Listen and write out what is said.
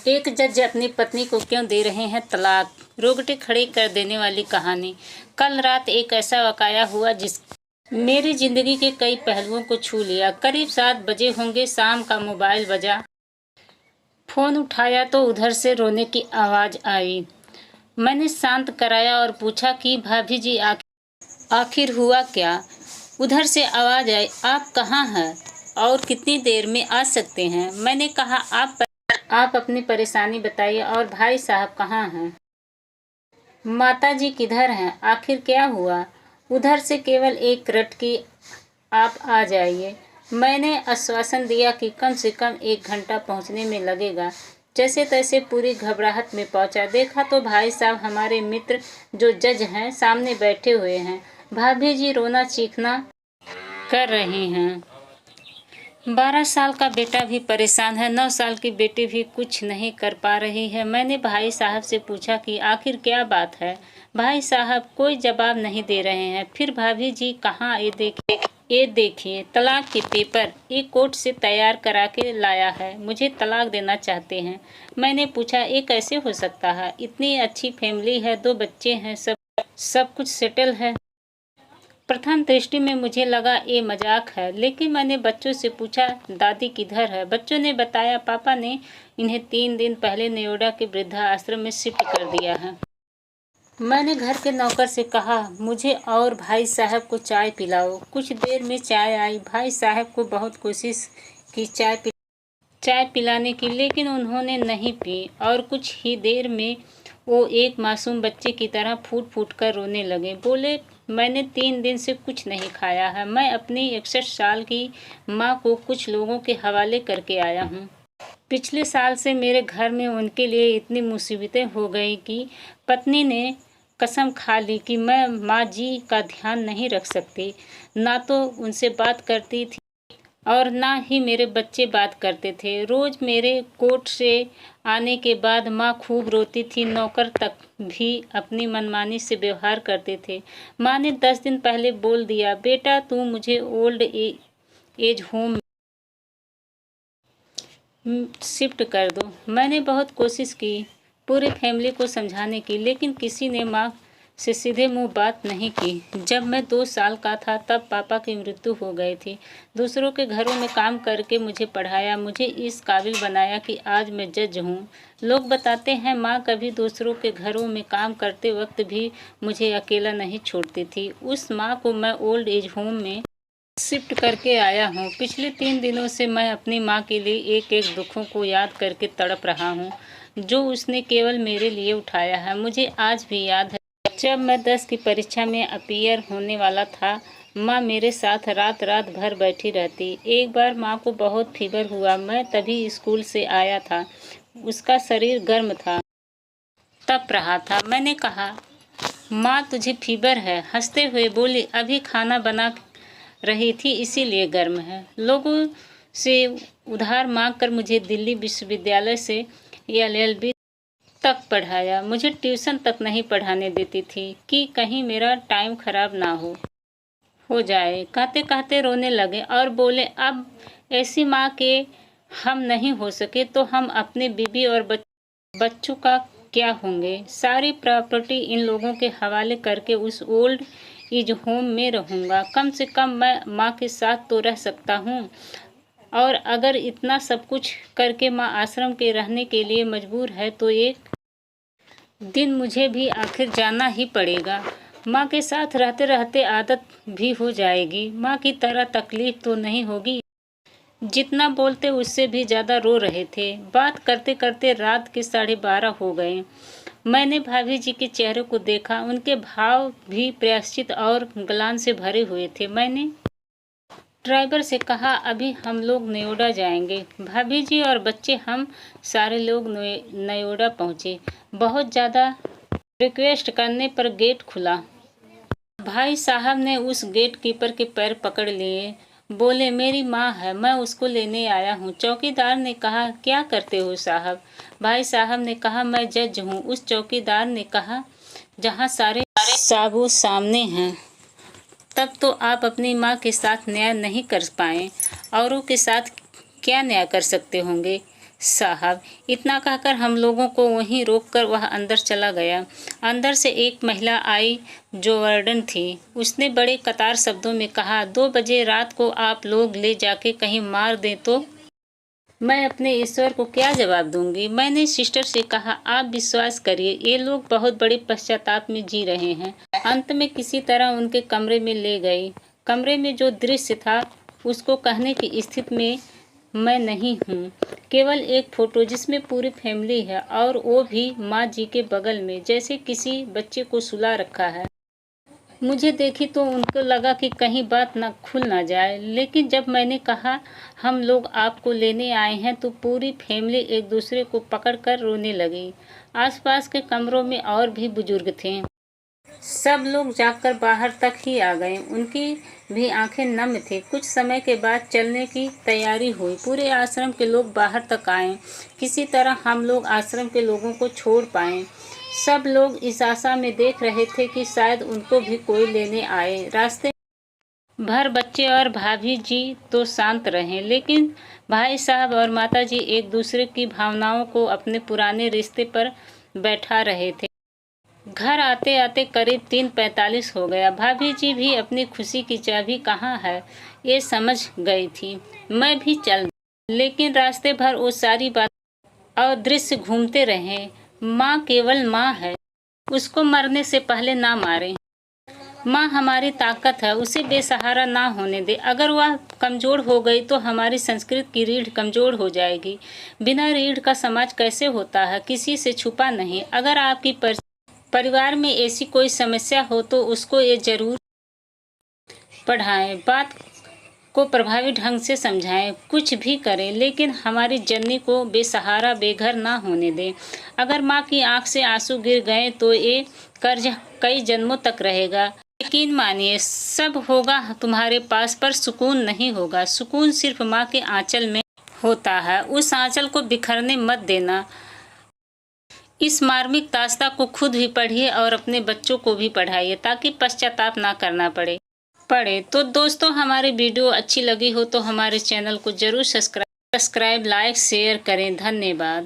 एक जज अपनी पत्नी को क्यों दे रहे हैं तलाक, रोंगटे खड़े कर देने वाली कहानी। कल रात एक ऐसा वाकया हुआ जिस मेरी जिंदगी के कई पहलुओं को छू लिया। करीब 7 बजे होंगे, शाम का मोबाइल बजा। फोन उठाया तो उधर से रोने की आवाज आई। मैंने शांत कराया और पूछा कि भाभी जी आखिर हुआ क्या। उधर से आवाज आई, आप कहाँ हैं और कितनी देर में आ सकते हैं। मैंने कहा आप अपनी परेशानी बताइए और भाई साहब कहाँ हैं। माता जी किधर हैं, आखिर क्या हुआ। उधर से केवल एक रट की, आप आ जाइए। मैंने आश्वासन दिया कि कम से कम 1 घंटा पहुंचने में लगेगा। जैसे तैसे पूरी घबराहट में पहुंचा, देखा तो भाई साहब हमारे मित्र जो जज हैं सामने बैठे हुए हैं। भाभी जी रोना चीखना कर रही हैं। 12 साल का बेटा भी परेशान है, 9 साल की बेटी भी कुछ नहीं कर पा रही है। मैंने भाई साहब से पूछा कि आखिर क्या बात है। भाई साहब कोई जवाब नहीं दे रहे हैं। फिर भाभी जी कहाँ, ये देखिए तलाक के पेपर एक कोर्ट से तैयार करा के लाया है, मुझे तलाक देना चाहते हैं। मैंने पूछा ये कैसे हो सकता है, इतनी अच्छी फैमिली है, 2 बच्चे हैं, सब कुछ सेटल है। प्रथम दृष्टि में मुझे लगा ये मजाक है, लेकिन मैंने बच्चों से पूछा दादी किधर है। बच्चों ने बताया पापा ने इन्हें 3 दिन पहले नोएडा के वृद्धाश्रम में शिफ्ट कर दिया है। मैंने घर के नौकर से कहा मुझे और भाई साहब को चाय पिलाओ। कुछ देर में चाय आई। भाई साहब को बहुत कोशिश की चाय पिलाने की, लेकिन उन्होंने नहीं पी और कुछ ही देर में वो एक मासूम बच्चे की तरह फूट फूट कर रोने लगे। बोले मैंने 3 दिन से कुछ नहीं खाया है। मैं अपनी 61 साल की माँ को कुछ लोगों के हवाले करके आया हूँ। पिछले साल से मेरे घर में उनके लिए इतनी मुसीबतें हो गई कि पत्नी ने कसम खा ली कि मैं माँ जी का ध्यान नहीं रख सकती। ना तो उनसे बात करती थी और ना ही मेरे बच्चे बात करते थे। रोज मेरे कोर्ट से आने के बाद माँ खूब रोती थी, नौकर तक भी अपनी मनमानी से व्यवहार करते थे। माँ ने 10 दिन पहले बोल दिया बेटा तू मुझे ओल्ड एज होम शिफ्ट कर दो। मैंने बहुत कोशिश की पूरी फैमिली को समझाने की, लेकिन किसी ने माँ से सीधे मुंह बात नहीं की। जब मैं 2 साल का था तब पापा की मृत्यु हो गई थी। दूसरों के घरों में काम करके मुझे पढ़ाया, मुझे इस काबिल बनाया कि आज मैं जज हूँ। लोग बताते हैं माँ कभी दूसरों के घरों में काम करते वक्त भी मुझे अकेला नहीं छोड़ती थी। उस माँ को मैं ओल्ड एज होम में शिफ्ट करके आया हूँ। पिछले 3 दिनों से मैं अपनी माँ के लिए एक एक दुखों को याद करके तड़प रहा हूँ जो उसने केवल मेरे लिए उठाया है। मुझे आज भी याद है जब मैं 10 की परीक्षा में अपीयर होने वाला था, माँ मेरे साथ रात रात भर बैठी रहती। एक बार माँ को बहुत फीवर हुआ, मैं तभी स्कूल से आया था। उसका शरीर गर्म था, तप रहा था। मैंने कहा माँ तुझे फीवर है। हंसते हुए बोली अभी खाना बना रही थी इसीलिए गर्म है। लोगों से उधार मांगकर मुझे दिल्ली विश्वविद्यालय से LLB तक पढ़ाया। मुझे ट्यूशन तक नहीं पढ़ाने देती थी कि कहीं मेरा टाइम खराब ना हो जाए। कहते कहते रोने लगे और बोले अब ऐसी माँ के हम नहीं हो सके तो हम अपने बीबी और बच्चों का क्या होंगे। सारी प्रॉपर्टी इन लोगों के हवाले करके उस ओल्ड एज होम में रहूँगा। कम से कम मैं माँ के साथ तो रह सकता हूँ। और अगर इतना सब कुछ करके माँ आश्रम के रहने के लिए मजबूर है तो एक दिन मुझे भी आखिर जाना ही पड़ेगा। माँ के साथ रहते रहते आदत भी हो जाएगी। माँ की तरह तकलीफ तो नहीं होगी। जितना बोलते उससे भी ज़्यादा रो रहे थे। बात करते करते रात के 12:30 हो गए। मैंने भाभी जी के चेहरे को देखा, उनके भाव भी प्रायश्चित और ग्लानि से भरे हुए थे। मैंने ड्राइवर से कहा अभी हम लोग नोएडा जाएंगे। भाभी जी और बच्चे हम सारे लोग नोएडा पहुँचे। बहुत ज़्यादा रिक्वेस्ट करने पर गेट खुला। भाई साहब ने उस गेट कीपर के पैर पकड़ लिए। बोले मेरी माँ है, मैं उसको लेने आया हूँ। चौकीदार ने कहा क्या करते हो साहब। भाई साहब ने कहा मैं जज हूँ। उस चौकीदार ने कहा जहाँ सारे सबूत सामने हैं तब तो आप अपनी माँ के साथ न्याय नहीं कर पाए, औरों के साथ क्या न्याय कर सकते होंगे। साहब, इतना कहकर हम लोगों को वहीं रोककर वह अंदर चला गया। अंदर से एक महिला आई जो वार्डन थी। उसने बड़े कतार शब्दों में कहा, 2 बजे रात को आप लोग ले जाके कहीं मार दें तो मैं अपने ईश्वर को क्या जवाब दूंगी। मैंने सिस्टर से कहा, आप विश्वास करिए, ये लोग बहुत बड़े पश्चाताप में जी रहे हैं। अंत में किसी तरह उनके कमरे में ले गई। कमरे में जो दृश्य था उसको कहने की स्थिति में मैं नहीं हूँ। केवल एक फोटो जिसमें पूरी फैमिली है और वो भी माँ जी के बगल में, जैसे किसी बच्चे को सुला रखा है। मुझे देखी तो उनको लगा कि कहीं बात ना खुल ना जाए, लेकिन जब मैंने कहा हम लोग आपको लेने आए हैं तो पूरी फैमिली एक दूसरे को पकड़कर रोने लगी। आसपास के कमरों में और भी बुजुर्ग थे। सब लोग जागकर बाहर तक ही आ गए। उनकी भी आंखें नम थी। कुछ समय के बाद चलने की तैयारी हुई। पूरे आश्रम के लोग बाहर तक आए। किसी तरह हम लोग आश्रम के लोगों को छोड़ पाए। सब लोग इस आशा में देख रहे थे कि शायद उनको भी कोई लेने आए। रास्ते भर बच्चे और भाभी जी तो शांत रहे, लेकिन भाई साहब और माता जी एक दूसरे की भावनाओं को अपने पुराने रिश्ते पर बैठा रहे थे। घर आते आते करीब 3:45 हो गया। भाभी जी भी अपनी खुशी की चाबी कहाँ है ये समझ गई थी। मैं भी चल दी। लेकिन रास्ते भर वो सारी बात और दृश्य घूमते रहे। माँ केवल माँ है, उसको मरने से पहले ना मारें। माँ हमारी ताकत है, उसे बेसहारा ना होने दे। अगर वह कमज़ोर हो गई तो हमारी संस्कृति की रीढ़ कमज़ोर हो जाएगी। बिना रीढ़ का समाज कैसे होता है, किसी से छुपा नहीं। अगर आपकी परिवार में ऐसी कोई समस्या हो तो उसको ये जरूर पढ़ाएं, बात को प्रभावी ढंग से समझाएं। कुछ भी करें, लेकिन हमारी जननी को बेसहारा बेघर ना होने दें। अगर माँ की आंख से आंसू गिर गए तो ये कर्ज कई जन्मों तक रहेगा। यकीन मानिए, सब होगा तुम्हारे पास, पर सुकून नहीं होगा। सुकून सिर्फ माँ के आंचल में होता है। उस आंचल को बिखरने मत देना। इस मार्मिक दास्तां को खुद भी पढ़िए और अपने बच्चों को भी पढ़ाइए, ताकि पश्चाताप ना करना पड़े। तो दोस्तों, हमारी वीडियो अच्छी लगी हो तो हमारे चैनल को जरूर सब्सक्राइब, लाइक, शेयर करें। धन्यवाद।